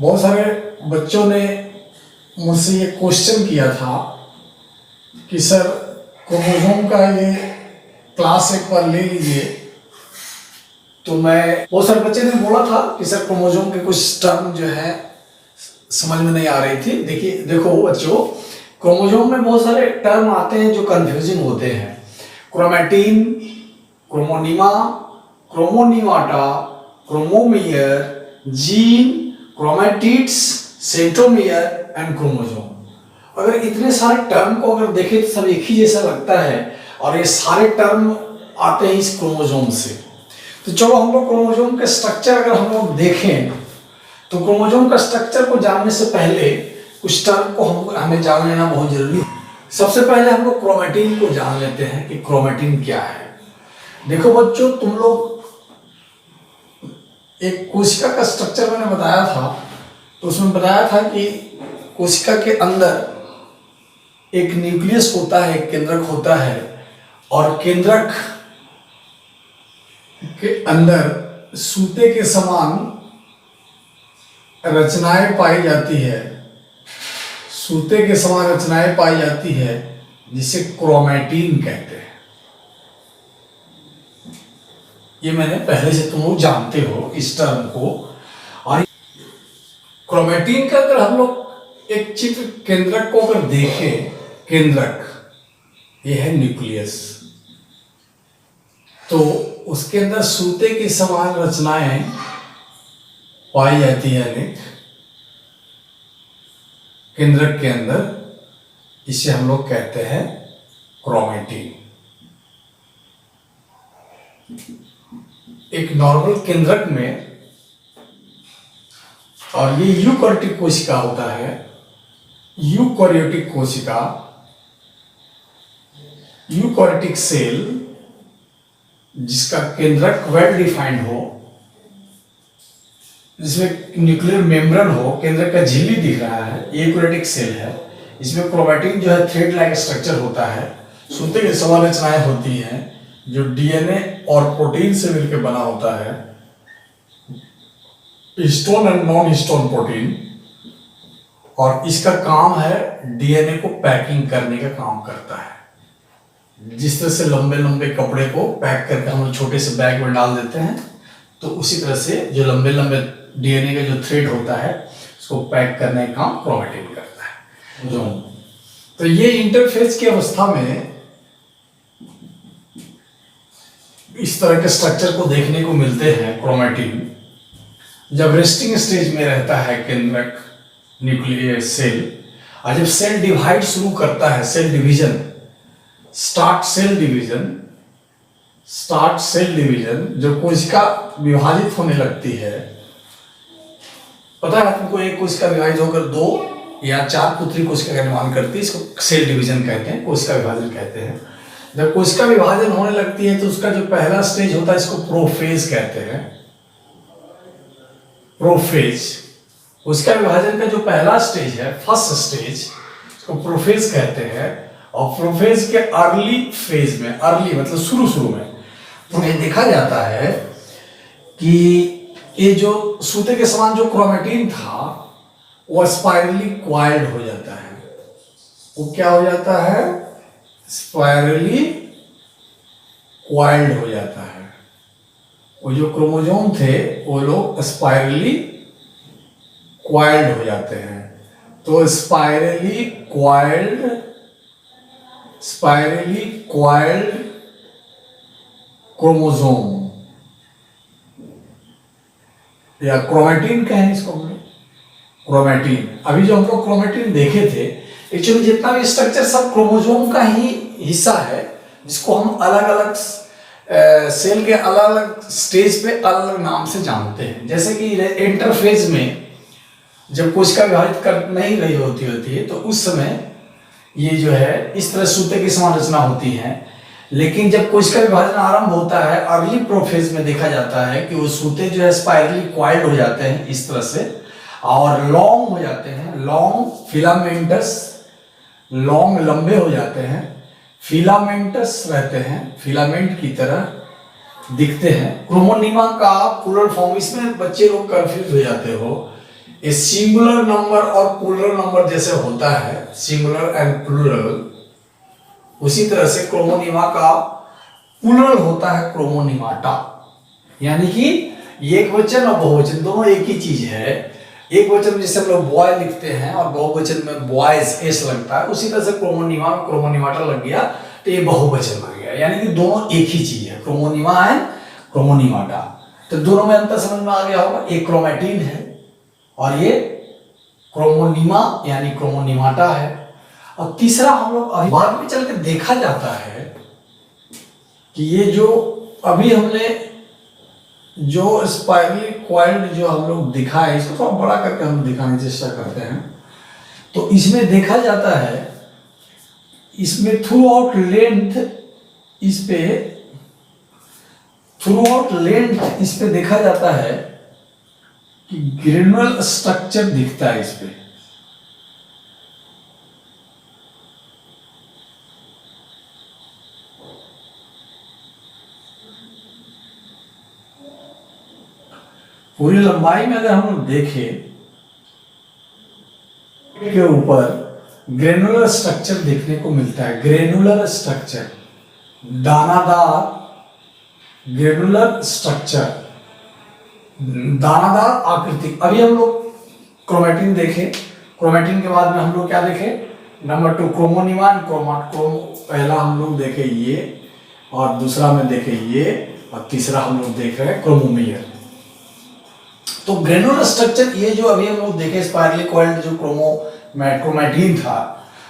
बहुत सारे बच्चों ने मुझसे ये क्वेश्चन किया था कि सर क्रोमोसोम का ये क्लास एक बार ले लीजिए। तो मैं बहुत सारे बच्चे ने बोला था कि सर क्रोमोसोम के कुछ टर्म जो है समझ में नहीं आ रही थी। देखो बच्चों, क्रोमोसोम में बहुत सारे टर्म आते हैं जो कंफ्यूजिंग होते हैं। Chromatin, chromonema, chromonemata, chromomere, gene, chromatids, centromere and chromosome. अगर इतने सारे टर्म को अगर देखें तो सब एक ही जैसा लगता है और ये सारे टर्म आते हैं इस क्रोमोसोम से। तो चलो हम लोग क्रोमोसोम के स्ट्रक्चर अगर हम लोग देखें तो क्रोमोसोम का स्ट्रक्चर को जानने से पहले कुछ टर्म को हमें जान लेना बहुत जरूरी है। सबसे पहले हम लोग क्रोमैटिन को जान लेते हैं कि क्रोमैटिन क्या है। देखो बच्चों, तुम लोग एक कोशिका का स्ट्रक्चर मैंने बताया था, तो उसमें बताया था कि कोशिका के अंदर एक न्यूक्लियस होता है, एक केंद्रक होता है, और केंद्रक के अंदर सूते के समान रचनाएं पाई जाती है। सूते के समान रचनाएं पाई जाती है जिसे क्रोमैटिन कहते हैं। ये मैंने पहले से तुम लोग जानते हो इस टर्म को। और क्रोमैटिन का अगर हम लोग एक चित्र केंद्रक को अगर देखें, केंद्रक ये है न्यूक्लियस, तो उसके अंदर सूते की समान रचनाएं पाई जाती है अनेक केंद्रक के अंदर। इसे हम लोग कहते हैं क्रोमैटिन। एक नॉर्मल केंद्रक में, और ये यूकैरियोटिक कोशिका होता है, यूकैरियोटिक कोशिका, यूकैरियोटिक सेल जिसका केंद्रक वेल डिफाइंड हो, जिसमें न्यूक्लियर मेम्ब्रेन हो, केंद्रक का झिल्ली दिख रहा है, ये यूकैरियोटिक सेल है। इसमें क्रोमैटिन जो है थ्रेड लाइक स्ट्रक्चर होता है, सूते के समान रचनाएं होती हैं जो डीएनए और प्रोटीन से मिलकर बना होता है, histone and non histone protein. और इसका काम है डीएनए को पैकिंग करने का काम करता है। जिस तरह से लंबे लंबे कपड़े को पैक करके हम लोग छोटे से बैग में डाल देते हैं, तो उसी तरह से जो लंबे लंबे डीएनए का जो थ्रेड होता है उसको पैक करने का काम क्रोमैटिन करता है। तो ये इंटरफेज की अवस्था में इस तरह के स्ट्रक्चर को देखने को मिलते हैं। क्रोमैटिन जब रेस्टिंग स्टेज में रहता है केंद्रक न्यूक्लियर सेल, और जब सेल डिवाइड शुरू करता है, cell division, start cell division, जब कोशिका विभाजित होने लगती है, पता है तुमको, एक कोशिका विभाजित होकर 2 या 4 पुत्री कोशिका का निर्माण करती है, इसको सेल डिवीजन कहते हैं, कोशिका विभाजन कहते हैं। जब कोशिका विभाजन होने लगती है तो उसका जो पहला स्टेज होता है इसको प्रोफेज कहते हैं। प्रोफेज, कोशिका विभाजन का जो पहला स्टेज है, फर्स्ट स्टेज, इसको प्रोफेज कहते हैं। और प्रोफेज के अर्ली फेज में, अर्ली मतलब शुरू में, तो ये देखा जाता है कि ये जो सूते के समान जो क्रोमैटिन था वो स्पाइरली क्वाइल्ड हो जाता है। वो क्या हो जाता है? स्पाइरली क्वाइल्ड हो जाता है। वो जो क्रोमोसोम थे वो लोग स्पाइरली क्वाइल्ड हो जाते हैं। तो स्पाइरली क्वाइल्ड क्रोमोसोम या क्रोमैटिन कहें इसको हम लोग, क्रोमैटिन। अभी जो हम लोग क्रोमैटिन देखे थे, एक्चुअली जितना भी स्ट्रक्चर सब क्रोमोसोम का ही हिस्सा है, जिसको हम अलग अलग सेल के अलग अलग स्टेज पे अलग अलग नाम से जानते हैं। जैसे कि इंटरफेज में जब कोशिका विभाजित कर नहीं रही होती है तो उस समय ये जो है इस तरह सूते की समान रचना होती है। लेकिन जब कोशिका विभाजन आरंभ होता है, अर्ली प्रोफेज में देखा जाता है कि वो सूते जो है स्पाइरली क्वाइल्ड हो जाते हैं इस तरह से, और लॉन्ग हो जाते हैं, लॉन्ग फिलामेंटस, लॉन्ग लंबे हो जाते हैं, फिलामेंटस रहते हैं, फिलामेंट की तरह दिखते हैं। क्रोमोनिमा का प्लूरल फॉर्म, इसमें बच्चे लोग कंफ्यूज हो जाते हो ये सिंगुलर नंबर और प्लूरल नंबर जैसे होता है, सिंगुलर एंड प्लूरल, उसी तरह से क्रोमोनिमा का प्लूरल होता है क्रोमोनिमाटा। यानी कि एक वचन और बहुवचन दोनों एक ही चीज है। एक वचन में जैसे हम लोग बॉय लिखते हैं और बहुवचन में बॉयज एस लगता है, उसी तरह से क्रोमोनिमा में क्रोमोनिमाटा लग गया तो ये बहुवचन लग गया। यानी कि दोनों एक ही चीज है, क्रोमोनिमा एंड क्रोमोनिमाटा। तो दोनों में अंतर समझ में आ गया होगा। एक क्रोमैटिन है और ये क्रोमोनिमा यानी क्रोमोनिमाटा है। और तीसरा हम लोग अभी बाद में चल के देखा जाता है कि ये जो अभी हमने जो स्पाइरली कॉइल्ड जो हम लोग दिखा है, इसको थोड़ा बड़ा करके हम दिखाने की चेष्टा करते हैं। तो इसमें देखा जाता है, इसमें थ्रू आउट लेंथ इस पे देखा जाता है कि ग्रेनुलर स्ट्रक्चर दिखता है इस पे। पूरी लंबाई में अगर हम लोग देखें के ऊपर ग्रेनुलर स्ट्रक्चर देखने को मिलता है। ग्रेनुलर स्ट्रक्चर, दानादार ग्रेनुलर स्ट्रक्चर, दानादार आकृति। अभी हम लोग क्रोमैटिन देखे, क्रोमैटिन के बाद में हम लोग क्या देखे, नंबर 2 क्रोमोनिमा एंड पहला हम लोग देखे ये, और दूसरा में देखे ये, और तीसरा हम लोग देख रहे हैं क्रोमोमियर। तो ग्रेनुलर स्ट्रक्चर ये जो अभी हम लोग देखे स्पाइरली कॉइल्ड जो क्रोमैटिन था,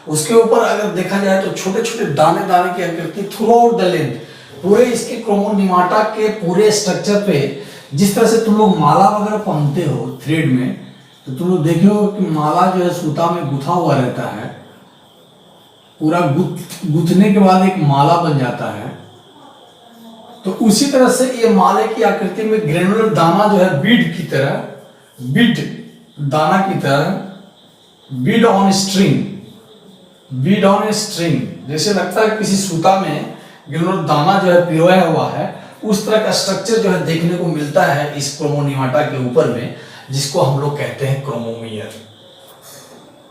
उसके ऊपर अगर देखा जाए तो छोटे छोटे दाने दाने की आकृति थ्रू आउट द लेंथ, पूरे इसके क्रोमोनिमाटा के पूरे स्ट्रक्चर पे, जिस तरह से तुम लोग माला वगैरह पहनते हो थ्रेड में, तो तुम लोग देखे हो कि माला जो है सूता में गुथा हुआ रहता है, पूरा गुथने के बाद एक माला बन जाता है। तो उसी तरह से ये माले की आकृति में ग्रेनुलर दाना जो है बीड की तरह, बीड दाना की तरह, Beed on string, Beed on a string, जैसे लगता है किसी सूता में ग्रेनुलर दाना जो है पिरोया हुआ है, उस तरह का स्ट्रक्चर जो है देखने को मिलता है इस क्रोमोनिमाटा के ऊपर में, जिसको हम लोग कहते हैं क्रोमोमियर।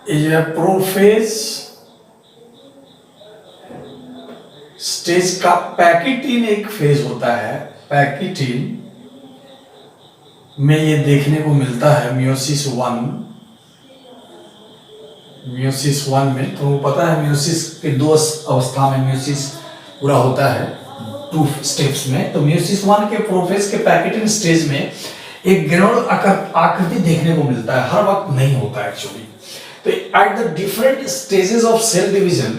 ये जो है प्रोफेज स्टेज का पैकिटिन एक फेज होता है, पैकिटिन में ये देखने को मिलता है मियोसिस 1। मियोसिस 1 में तो पता है मियोसिस के 2 अवस्था में मियोसिस पूरा होता है 2 स्टेप्स में। तो मियोसिस 1 के प्रोफेज के पैकिटिन स्टेज में एक ग्रेनुलर आकृति देखने को मिलता है, हर वक्त नहीं होता एक्चुअली। तो at the different stages of cell division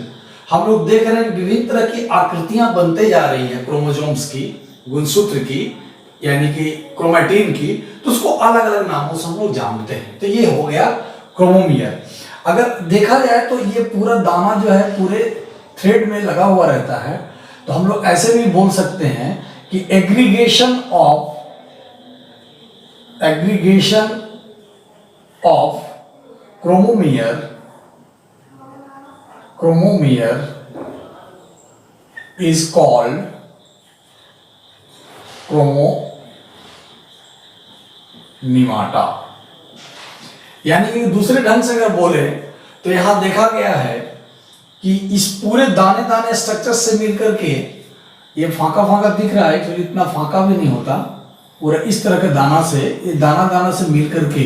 हम लोग देख रहे हैं विभिन्न तरह की आकृतियां बनते जा रही हैं क्रोमोसोम्स की, गुणसूत्र की, यानी कि क्रोमैटिन की। तो उसको अलग अलग नामों से हम लोग जानते हैं। तो ये हो गया क्रोमोमियर। अगर देखा जाए तो ये पूरा दाना जो है पूरे थ्रेड में लगा हुआ रहता है। तो हम लोग ऐसे भी बोल सकते हैं कि aggregation of chromomere is called क्रोमोनिमाटा। यानी कि दूसरे ढंग से अगर बोले तो यहां देखा गया है कि इस पूरे दाने दाने स्ट्रक्चर से मिलकर के ये फांका फांका दिख रहा है, तो इतना फांका भी नहीं होता, पूरा इस तरह के दाना से, ये दाना दाना से मिलकर के,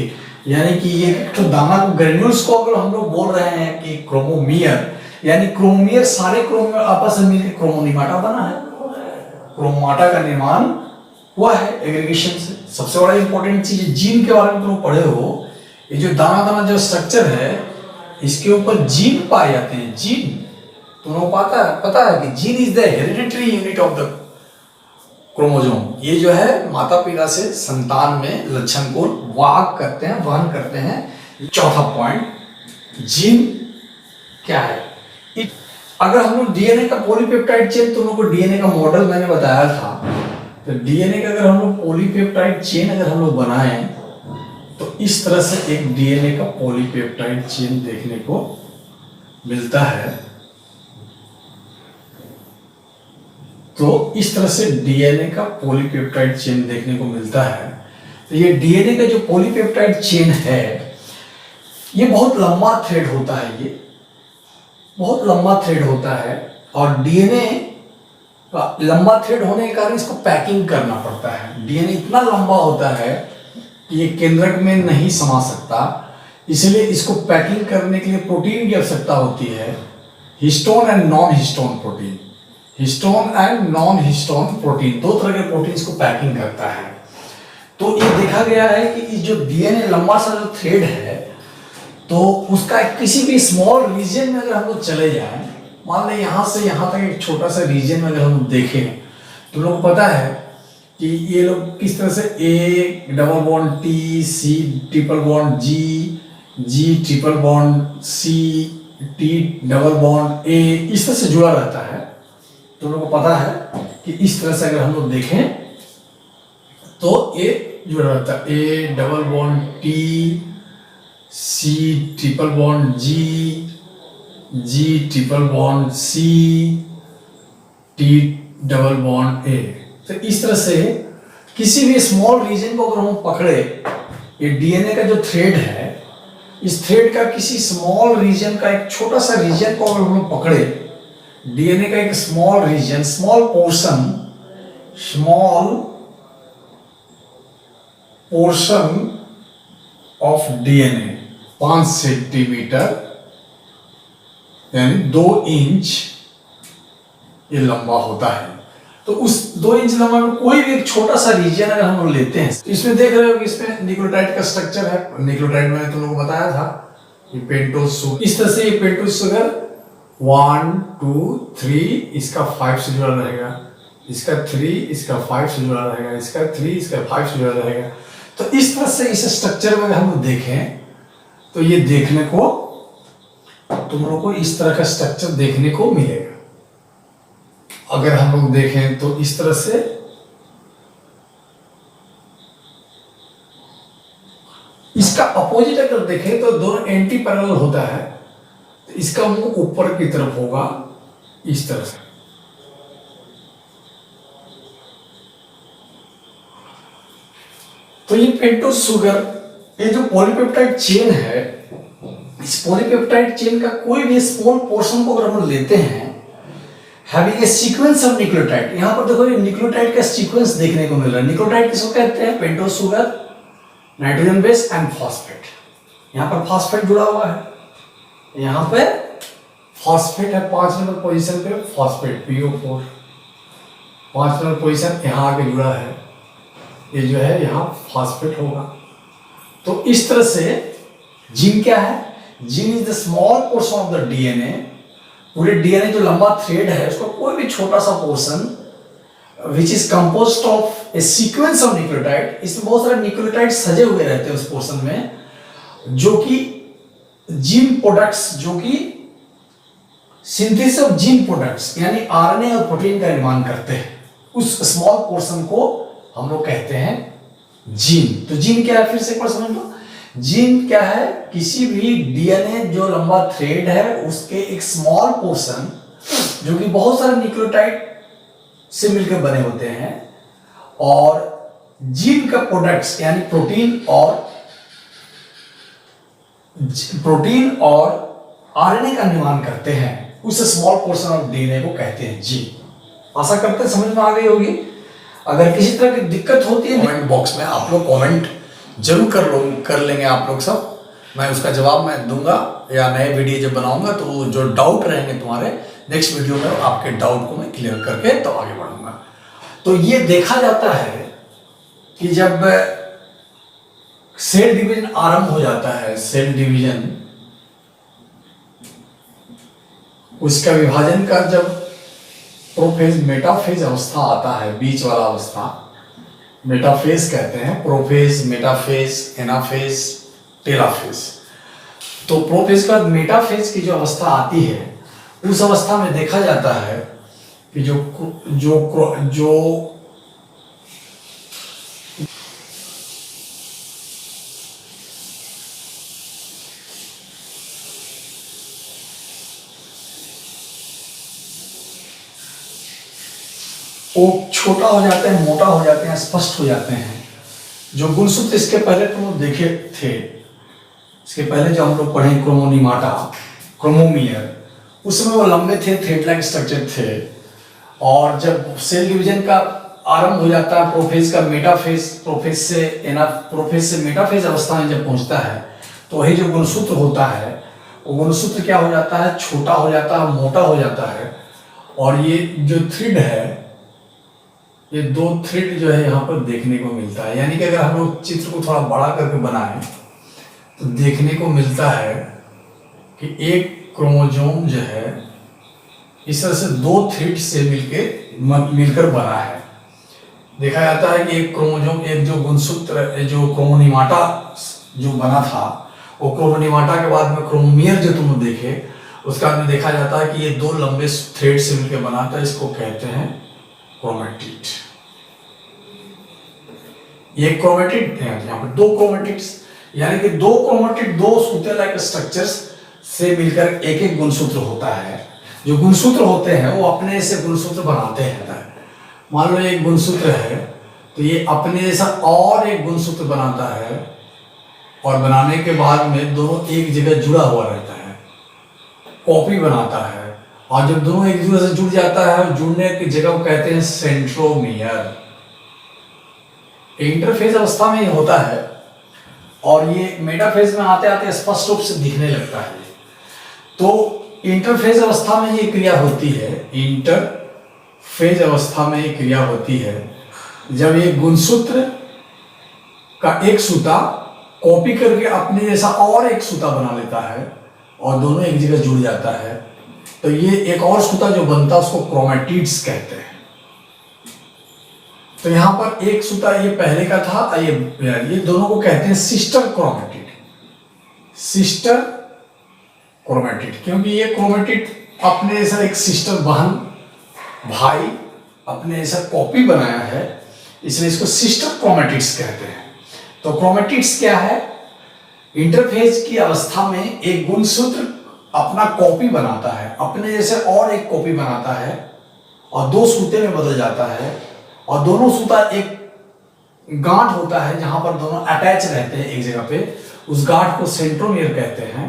यानी कि ये तो दाना को ग्रेन्यूल्स को अगर हम लोग बोल रहे हैं कि क्रोमोमियर, यानी क्रोमोमियर सारे क्रोमोमियर आपस में मिलकर क्रोमोनिमाटा बना है। क्रोमोमाटा का निर्माण हुआ है एग्रीगेशन से। सबसे बड़ा इंपॉर्टेंट चीज जीन के बारे में तुम पढ़े हो, ये जो दाना दाना जो स्ट्रक्चर है इसके ऊपर जीन पाए जाते हैं। जीन तुम्हें पता है कि gene is the hereditary unit of the chromosome. ये जो है माता पिता से संतान में लक्षण को वहन करते हैं। चौथा पॉइंट, जीन क्या है। अगर हम लोग डीएनए का पॉलीपेप्टाइड चेन, तुम लोग को डीएनए का मॉडल मैंने बताया था, तो डीएनए का अगर हम लोग पॉलीपेप्टाइड चेन अगर हम लोग बनाएं तो इस तरह से एक डीएनए का पॉलीपेप्टाइड चेन देखने को मिलता है। तो इस तरह से डीएनए का पॉलीपेप्टाइड चेन देखने को मिलता है। तो ये डीएनए का जो पॉलीपेप्टाइड चेन है ये बहुत लंबा थ्रेड होता है, ये बहुत लंबा थ्रेड होता है और डीएनए का लंबा थ्रेड होने के कारण इसको पैकिंग करना पड़ता है। डीएनए इतना लंबा होता है कि ये केंद्रक में नहीं समा सकता, इसलिए इसको पैकिंग करने के लिए प्रोटीन की आवश्यकता होती है, histone and non histone protein. Histone and non histone protein, दो तरह के प्रोटीन इसको पैकिंग करता है। तो ये देखा गया है कि जो डीएनए लंबा सा जो थ्रेड है, तो उसका किसी भी स्मॉल रीजन में अगर हम लोग चले जाएं, मान लें यहाँ से यहाँ तक एक छोटा सा रीजन में अगर हम देखें, तो लोग पता है कि ये लोग किस तरह से A double bond T, C triple bond G, G triple bond C, T double bond A, इस तरह से जुड़ा रहता है। तो लोगों को पता है कि इस तरह से अगर हम लोग देखें तो ए जुड़ा रहता है, A double bond T, C triple bond G, G triple bond C, T double bond A. तो इस तरह से किसी भी स्मॉल रीजन को अगर हम पकड़े, ये डीएनए का जो थ्रेड है, इस थ्रेड का किसी स्मॉल रीजन का एक छोटा सा रीजन को अगर हम पकड़े, डीएनए का एक small region, small portion of DNA 5 centimetre यानी 2 इंच ये लंबा होता है। तो उस 2 इंच लंबा में कोई भी एक छोटा सा रीजन अगर हम लोग लेते हैं, तो इसमें देख रहे हो कि इसमें न्यूक्लियोटाइड का स्ट्रक्चर है। न्यूक्लियोटाइड मैंने तुम लोगों को बताया था, ये पेंटोज शुगर, इस तरह से ये पेंटोज शुगर 1 2 3 इसका 5 से जुड़ा रहेगा, इसका 3 इसका 5 से जुड़ा रहेगा, इसका 3 इसका 5 से जुड़ा रहेगा। तो इस तरह से इस स्ट्रक्चर में अगर हम देखें तो ये देखने को तुम लोग को इस तरह का स्ट्रक्चर देखने को मिलेगा। अगर हम लोग देखें तो इस तरह से इसका अपोजिट अगर देखें तो दोनों एंटी पैरेलल होता है, तो इसका मुंह ऊपर की तरफ होगा इस तरह से। तो ये पेंटोज शुगर, ये जो पॉलीपेप्टाइड चेन है, इस पॉलीपेप्टाइड चेन का कोई भी स्मॉल पोर्शन को अगर हम लेते हैं, having a sequence of nucleotide, यहाँ पर देखो ये न्यूक्लियोटाइड का सीक्वेंस देखने को मिल रहा है। न्यूक्लियोटाइड किसको कहते हैं? Pentose sugar, nitrogen base and phosphate. यहाँ पर फॉस्फेट जुड़ा हुआ है, यहाँ पे फॉस्फेट है 5 नंबर पोजीशन पे, फॉस्फेट PO4 5 नंबर पोजीशन यहाँ आके जुड़ा है, ये जो है यहाँ फॉस्फेट होगा। तो इस तरह से जीन क्या है? Gene is the small portion of the DNA. पूरे डीएनए जो लंबा थ्रेड है उसका कोई भी छोटा सा portion which is composed of A sequence of nucleotide, इसमें बहुत सारे न्यूक्लियोटाइड सजे हुए रहते हैं उस पोर्शन में, जो कि जीन प्रोडक्ट्स, जो कि सिंथेसिस ऑफ जीन प्रोडक्ट्स यानी आरएनए और प्रोटीन का निर्माण करते हैं। उस स्मॉल पोर्शन को हम लोग कहते हैं जीन। तो जीन क्या है? फिर से एक बार समझ लो, जीन क्या है? किसी भी डीएनए जो लंबा थ्रेड है उसके एक स्मॉल पोर्शन जो कि बहुत सारे न्यूक्लियोटाइड से मिलकर बने होते हैं, और जीन का प्रोडक्ट्स यानी प्रोटीन और आरएनए का निर्माण करते हैं, उस स्मॉल पोर्शन ऑफ डीएनए को कहते हैं जीन। आशा करते हैं समझ में आ गई होगी। अगर किसी तरह की दिक्कत होती है कमेंट बॉक्स में आप लोग कमेंट जरूर कर लेंगे आप लोग सब, मैं उसका जवाब मैं दूंगा, या नए वीडियो जब बनाऊंगा तो जो डाउट रहेंगे तुम्हारे नेक्स्ट वीडियो में आपके डाउट को मैं क्लियर करके तो आगे बढ़ूंगा। तो ये देखा जाता है कि जब सेल डिवीजन आरंभ हो जाता है, सेल डिवीजन, उसका विभाजन का जब प्रोफेज मेटाफेज अवस्था आता है, बीच वाला अवस्था मेटाफेज कहते हैं, प्रोफेज, मेटाफेज, एनाफेज, टेराफेज। तो प्रोफेज के बाद मेटाफेज की जो अवस्था आती है, उस अवस्था में देखा जाता है कि जो वो छोटा हो जाते हैं, मोटा हो जाते हैं, स्पष्ट हो जाते हैं। जो गुणसूत्र इसके पहले तुम लोग देखे थे, इसके पहले जो हम लोग पढ़े क्रोमोनीमाटा, क्रोमोमियर, उसमें वो लंबे थे, थ्रेड लाइक स्ट्रक्चर थे। और जब सेल डिवीजन का आरंभ हो जाता है, प्रोफेज का मेटाफेज, प्रोफेज से मेटाफेज अवस्था में जब पहुंचता है, तो वही जो गुणसूत्र होता है, वो गुणसूत्र क्या हो जाता है, छोटा हो जाता है, मोटा हो जाता है। और ये जो थ्रेड है, ये दो थ्रेड जो है यहाँ पर देखने को मिलता है। यानी कि अगर हम लोग चित्र को थोड़ा बड़ा करके बनाएं तो देखने को मिलता है कि एक क्रोमोसोम जो है इस तरह से दो थ्रेड से मिलकर बना है। देखा जाता है कि एक क्रोमोसोम, एक जो गुणसूत्र, जो क्रोमोनीमाटा जो बना था, वो क्रोमोनीमाटा के बाद में क्रोमोमियर जो तुम देखे, उसका में देखा जाता है कि ये दो लंबे थ्रेड से मिलकर बना था। इसको कहते हैं क्रोमेटिड। ये क्रोमेटिड है, यहाँ पर दो क्रोमेटिड्स, यानी कि दो क्रोमेटिड, दो सूते लाइक स्ट्रक्चर्स से मिलकर एक एक गुणसूत्र होता है। जो गुणसूत्र होते हैं वो अपने से गुणसूत्र बनाते हैं। मान लो एक गुणसूत्र है तो ये अपने जैसा और एक गुणसूत्र बनाता है, और बनाने के बाद में दोनों एक जगह जुड़ा हुआ रहता है, कॉपी बनाता है। और जब दोनों एक दूसरे से जुड़ जाता है, जुड़ने की जगह को कहते हैं सेंट्रोमियर। इंटरफेज अवस्था में ही होता है, और ये मेटाफेज में आते आते स्पष्ट रूप से दिखने लगता है। तो इंटरफेज अवस्था में ये क्रिया होती है, इंटरफेज अवस्था में ये क्रिया होती है जब ये गुणसूत्र का एक सूता कॉपी करके अपने जैसा और एक सूता बना लेता है, और दोनों एक जगह जुड़ जाता है। तो ये एक और सूता जो बनता है उसको क्रोमेटिड्स कहते हैं। तो यहाँ पर एक सूता ये पहले का था, ये दोनों को कहते हैं सिस्टर क्रोमेटिड। सिस्टर क्रोमेटिड, क्योंकि ये क्रोमेटिड अपने जैसा एक सिस्टर, बहन, भाई अपने जैसा कॉपी बनाया है, इसलिए इसको सिस्टर क्रोमेटिड्स कहते हैं। तो क्रोमेटिड्स क्या है? इंटरफेज की अवस्था में एक गुणसूत्र अपना कॉपी बनाता है, अपने जैसे और एक कॉपी बनाता है, और दो सूते में बदल जाता है। और दोनों सूता एक गांठ होता है जहां पर दोनों अटैच रहते हैं एक जगह पे, उस गांठ को सेंट्रोमियर कहते हैं।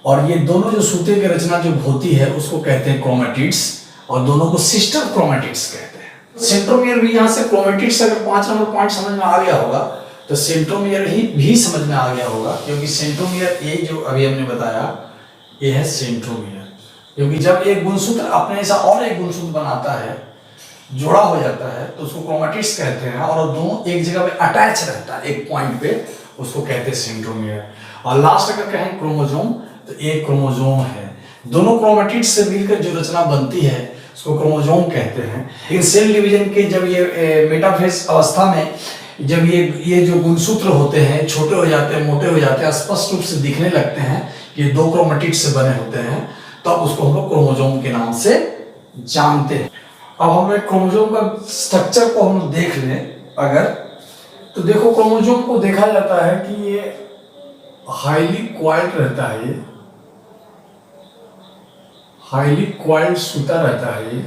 और ये दोनों जो सूते की रचना जो होती है उसको कहते हैं क्रोमेटिड्स, और दोनों को सिस्टर क्रोमेटिड्स कहते हैं। सेंट्रोमियर भी यहाँ से क्रोमेटिड्स, अगर 5 नंबर पॉइंट समझ में आ गया होगा तो सेंट्रोमियर ही भी समझ में आ गया होगा, क्योंकि सेंट्रोमियर ये जो अभी हमने बताया ये है सेंट्रोमियर। क्योंकि जब एक गुणसूत्र अपने जैसा और एक गुणसूत्र बनाता है, जोड़ा हो जाता है, तो उसको क्रोमेटिड्स कहते हैं। और दोनों एक जगह पे अटैच रहता है एक पॉइंट पे, उसको कहते हैं सेंट्रोमियर। और लास्ट अगर कहें क्रोमोसोम, तो एक क्रोमोसोम है। दोनों क्रोमेटिड्स से मिलकर जो रचना बनती है उसको क्रोमोसोम कहते हैं। इन सेल डिवीजन के जब ये मेटाफेज अवस्था में जब ये जो गुणसूत्र होते हैं छोटे हो जाते हैं, मोटे हो जाते हैं, स्पष्ट रूप से दिखने लगते हैं, ये दो क्रोमेटिड्स से बने होते हैं, तब उसको हम लोग क्रोमोसोम के नाम से जानते हैं। अब हम लोग क्रोमोसोम का स्ट्रक्चर को हम देख लें अगर, तो देखो क्रोमोसोम को देखा जाता है कि ये हाईली क्वाइल्ड रहता है, ये हाईली क्वाइल्ड सूता रहता है। ये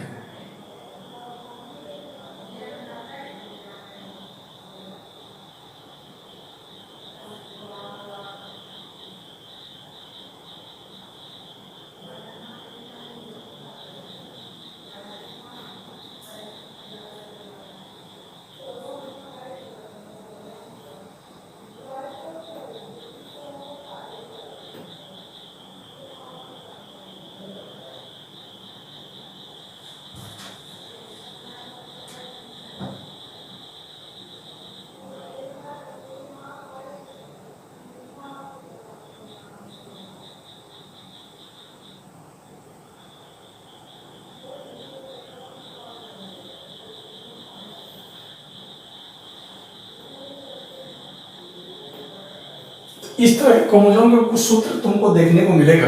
इस तरह के क्रोमोसोम के कुछ सूत्र तुमको देखने को मिलेगा।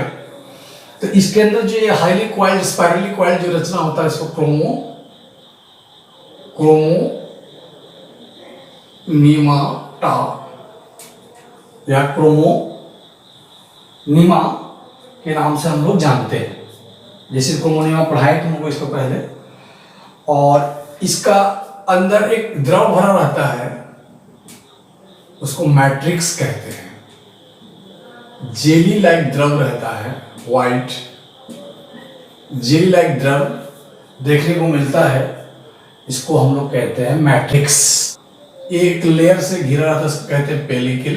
तो इसके अंदर जो ये हाईली क्वाइल्ड, स्पाइरली क्वाइल्ड जो रचना होता है, इसको क्रोमोनीमाटा या क्रोमोनीमा के नाम से हम लोग जानते हैं। जैसे क्रोमोनीमा पढ़ाए तुमको इसको पहले। और इसका अंदर एक द्रव भरा रहता है, उसको मैट्रिक्स कहते हैं। जेली लाइक द्रव रहता है, वाइट जेली लाइक द्रव देखने को मिलता है, इसको हम लोग कहते हैं मैट्रिक्स। एक लेयर से घिरा रहता है, इसको कहते हैं पेलिकल।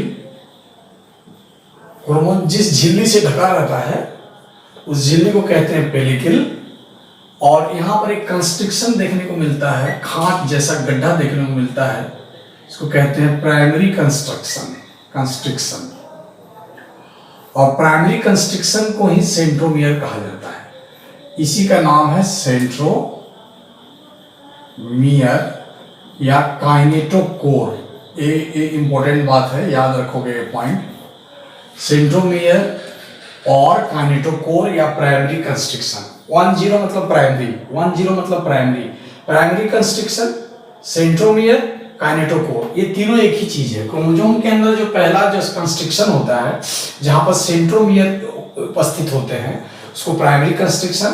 क्रोमोसोम जिस झिल्ली से ढका रहता है उस झिल्ली को कहते हैं पेलिकल। और यहाँ पर एक कंस्ट्रिक्शन देखने को मिलता है, खांच जैसा गड्ढा देखने को मिलता है, इसको कहते हैं प्राइमरी कंस्ट्रिक्शन। और प्राइमरी कंस्ट्रिक्शन को ही सेंट्रोमियर कहा जाता है। इसी का नाम है सेंट्रोमियर या काइनेटोकोर। ये इंपॉर्टेंट बात है, याद रखोगे ये पॉइंट। सेंट्रोमियर और काइनेटोकोर या प्राइमरी कंस्ट्रिक्शन। 10 मतलब primary, primary constriction, centromere, kinetochore, ये तीनों एक ही चीज है। क्रोमोसोम के अंदर जो पहला जो कंस्ट्रिक्शन होता है जहां पर सेंट्रोमियर उपस्थित होते हैं उसको प्राइमरी कंस्ट्रिक्शन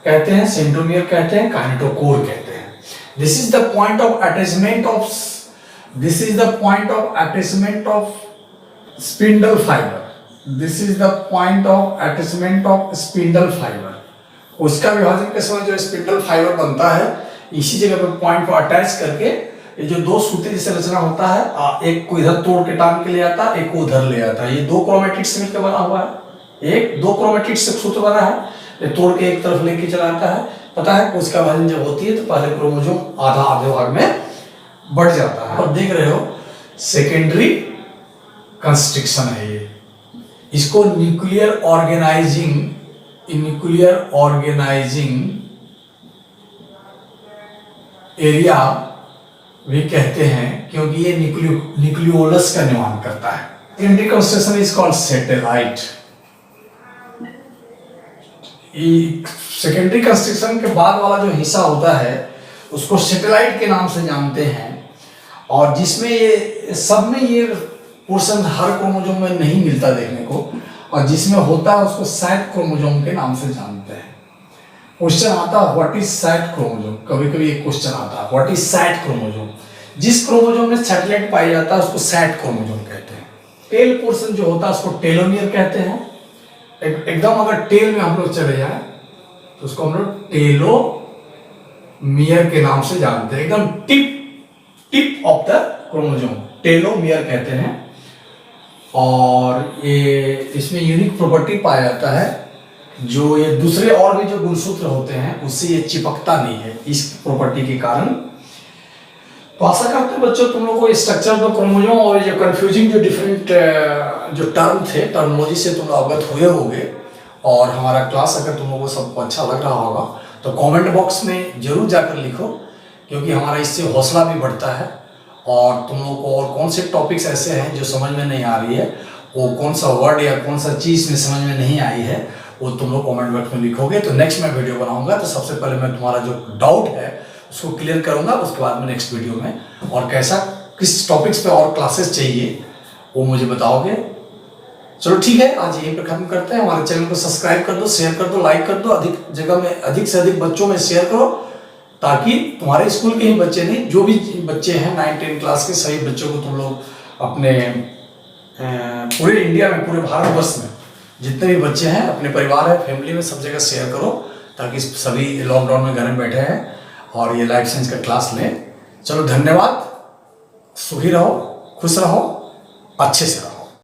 कहते हैं, सेंट्रोमियर कहते हैं, काइनेटोकोर कहते हैं। This is the point of attachment of spindle fibre. This is the point of attachment of spindle fibre. उसका विभाजन के समय जो स्पिंडल फाइबर बनता है, इसी जगह पे पॉइंट को अटैच करके ये जो दो सूत्री जैसे रचना होता है, एक को इधर तोड़ के टांग के ले आता है, एक को उधर ले आता है। ये दो क्रोमेटिड से मिलकर बना हुआ है, एक दो क्रोमेटिड से सूत्र बना है, ये तोड़ के एक तरफ लेके चला आता है। पता है उसका विभाजन जब होती है तो पहले क्रोमोसोम आधे भाग में बढ़ जाता है। और देख रहे हो सेकेंडरी कंस्ट्रिक्शन है ये। इसको न्यूक्लियर ऑर्गेनाइजिंग एरिया भी कहते हैं, क्योंकि ये न्यूक्लियोलस का निर्माण करता है। Secondary constriction is called satellite. Secondary constriction के बाद वाला जो हिस्सा होता है उसको सैटेलाइट के नाम से जानते हैं। और जिसमें ये सब में ये पोर्शन हर क्रोमोसोम में नहीं मिलता देखने को, और जिसमें होता है उसको साइड क्रोमोसोम के नाम से जानते हैं। क्वेश्चन आता है व्हाट इज साइड क्रोमोसोम, कभी कभी एक क्वेश्चन आता है व्हाट इज साइड क्रोमोसोम। जिस क्रोमोसोम में सैटेलाइट पाया जाता है उसको साइड क्रोमोसोम कहते हैं। टेल पोर्शन जो होता है उसको टेलोमियर कहते हैं। एकदम अगर टेल में हम लोग चले जाए तो उसको हम लोग टेलोमियर के नाम से जानते हैं। एकदम tip of the chromosome telomere कहते हैं। और ये इसमें यूनिक प्रॉपर्टी पाया जाता है, जो ये दूसरे और भी जो गुणसूत्र होते हैं उससे ये चिपकता नहीं है इस प्रॉपर्टी के कारण। तो आशा करते हैं बच्चों तुम लोगों को स्ट्रक्चर ऑफ क्रोमोसोम और जो कंफ्यूजिंग जो डिफरेंट जो टर्म थे, टर्मोलॉजी से तुम लोग अवगत हुए होंगे। और हमारा क्लास अगर तुम लोगों को सबको अच्छा लग रहा होगा तो कमेंट बॉक्स में जरूर जाकर लिखो, क्योंकि हमारा इससे हौसला भी बढ़ता है। और तुम लोगों को और कौन से टॉपिक्स ऐसे हैं जो समझ में नहीं आ रही है, वो कौन सा वर्ड या कौन सा चीज़ में समझ में नहीं आई है, वो तुम लोग कमेंट बॉक्स में लिखोगे। तो नेक्स्ट मैं वीडियो बनाऊंगा तो सबसे पहले मैं तुम्हारा जो डाउट है उसको क्लियर करूंगा, उसके बाद में नेक्स्ट वीडियो में और कैसा किस टॉपिक्स पे और क्लासेस चाहिए वो मुझे बताओगे। चलो ठीक है, आज यहीं पर खत्म करते हैं। हमारे चैनल को सब्सक्राइब कर दो, शेयर कर दो, लाइक कर दो, अधिक से अधिक बच्चों में शेयर करो, ताकि तुम्हारे स्कूल के ही बच्चे नहीं, जो भी बच्चे हैं 9-10 क्लास के सभी बच्चों को तुम लोग अपने पूरे इंडिया में, पूरे भारतवर्ष में जितने भी बच्चे हैं, अपने परिवार है, फैमिली में, सब जगह शेयर करो, ताकि सभी लॉकडाउन में घर में बैठे हैं और ये लाइफ साइंस का क्लास लें। चलो धन्यवाद, सुखी रहो, खुश रहो, अच्छे से रहो।